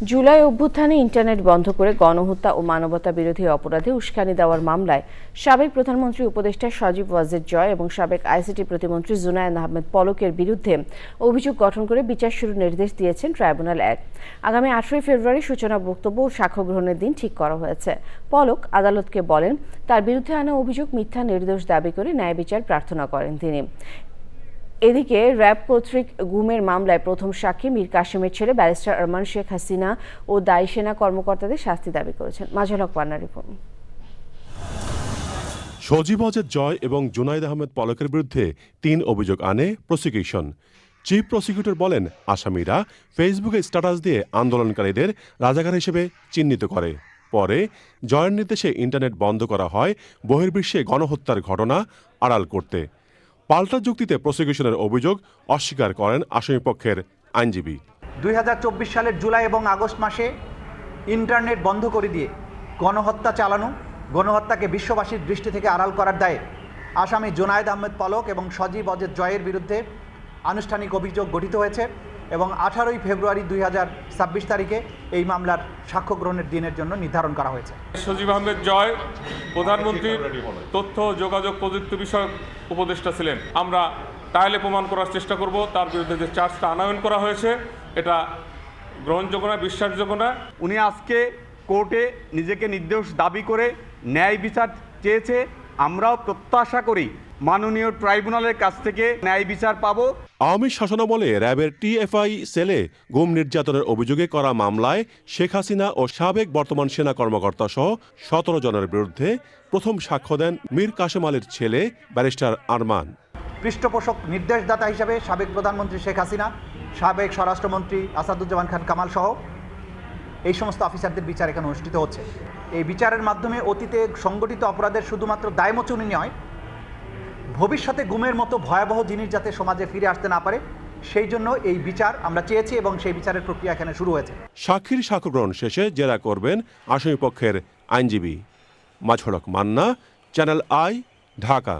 জুলাই অভ্যুত্থানে ইন্টারনেট বন্ধ করে গণহত্যা ও মানবতা বিরোধী অপরাধে উস্কানি দেওয়ার মামলায় সাবেক প্রধানমন্ত্রী উপদেষ্টা সজীব ওয়াজেদ জয় এবং সাবেক আইসিটি প্রতিমন্ত্রী জুনায়েদ আহমেদ পলকের বিরুদ্ধে অভিযোগ গঠন করে বিচার শুরুর নির্দেশ দিয়েছেন ট্রাইব্যুনাল ১। আগামী ১৮ ফেব্রুয়ারি সূচনা বক্তব্য ও সাক্ষ্য গ্রহণের দিন ঠিক করা হয়েছে। পলক আদালতকে বলেন, তার বিরুদ্ধে আনা অভিযোগ মিথ্যা নির্দোষ দাবি করে ন্যায় বিচার প্রার্থনা করেন তিনি। এদিকে র্যাব কর্তৃক গুমের মামলায় প্রথম সাক্ষী মীর কাসেমের ছেলে ব্যারিস্টার আরমান শেখ হাসিনা ও দায়ী সেনা কর্মকর্তাদের শাস্তি দাবি করেছেন। মাজহার হক পান্নার রিপোর্ট। সজীব ওয়াজেদ জয় এবং জুনায়েদ আহমেদ পলকের বিরুদ্ধে ৩ অভিযোগ আনে প্রসিকিউশন। চিফ প্রসিকিউটর বলেন, আসামিরা ফেসবুকে স্ট্যাটাস দিয়ে আন্দোলনকারীদের রাজাকার হিসেবে চিহ্নিত করে। পরে জয়ের নির্দেশে ইন্টারনেট বন্ধ করা হয় বহির্বিশ্বে গণহত্যার ঘটনা আড়াল করতে। পাল্টা যুক্তিতে প্রসিকিউশনের অভিযোগ অস্বীকার করেন আসামিপক্ষের আইনজীবী। 2024 সালের জুলাই এবং আগস্ট মাসে ইন্টারনেট বন্ধ করে দিয়ে গণহত্যা চালানো, গণহত্যাকে বিশ্ববাসীর দৃষ্টি থেকে আড়াল করার দায়ে আসামি জুনায়েদ আহমেদ পলক এবং সজীব ওয়াজেদ জয়ের বিরুদ্ধে আনুষ্ঠানিক অভিযোগ গঠিত হয়েছে এবং 18 ফেব্রুয়ারি 2026 তারিখে এই মামলার সাক্ষ্য গ্রহণের দিনের জন্য নির্ধারণ করা হয়েছে। সজীব আহমেদ জয় প্রধানমন্ত্রীর তথ্য যোগাযোগ প্রযুক্তি বিষয়ক উপদেষ্টা ছিলেন। আমরা ট্রায়ালে প্রমাণ করার চেষ্টা করব তার বিরুদ্ধে যে চার্জটা আনয়ন করা হয়েছে এটা গ্রহণযোগ্য না, বিশ্বাসযোগ্য না। উনি আজকে কোর্টে নিজেকে নির্দোষ দাবি করে ন্যায় বিচার চেয়েছে। আমরাও প্রত্যাশা করি মাননীয় ট্রাইব্যুনালের কাছ থেকে ন্যায় বিচার পাব। আওয়ামী শাসনামলে র্যাবের টিএফআই সেলে গুম নির্যাতনের অভিযোগে করা মামলায় শেখ হাসিনা ও সাবেক বর্তমান সেনা কর্মকর্তা সহ ১৭ জনের বিরুদ্ধে প্রথম সাক্ষ্য দেন মীর কাসেম আলীর ছেলে ব্যারিস্টার আরমান। পৃষ্ঠপোষক নির্দেশদাতা হিসাবে সাবেক প্রধানমন্ত্রী শেখ হাসিনা, সাবেক স্বরাষ্ট্রমন্ত্রী আসাদুজ্জামান খান কামাল সহ এই সমস্ত অফিসারদের বিচার এখানে অনুষ্ঠিত হচ্ছে। এই বিচারের মাধ্যমে অতীতে সংগঠিত অপরাধের শুধুমাত্র দায়মোচনী নয়, ভবিষ্যতে গুমের মতো ভয়াবহ জিনিস যাতে সমাজে ফিরে আসতে না পারে সেই জন্য এই বিচার আমরা চেয়েছি এবং সেই বিচারের প্রক্রিয়া এখানে শুরু হয়েছে। সাক্ষীর সাক্ষ্য গ্রহণ শেষে জেরা করবেন আসামিপক্ষের আইনজীবী। মাজহার হক মান্না, চ্যানেল আই, ঢাকা।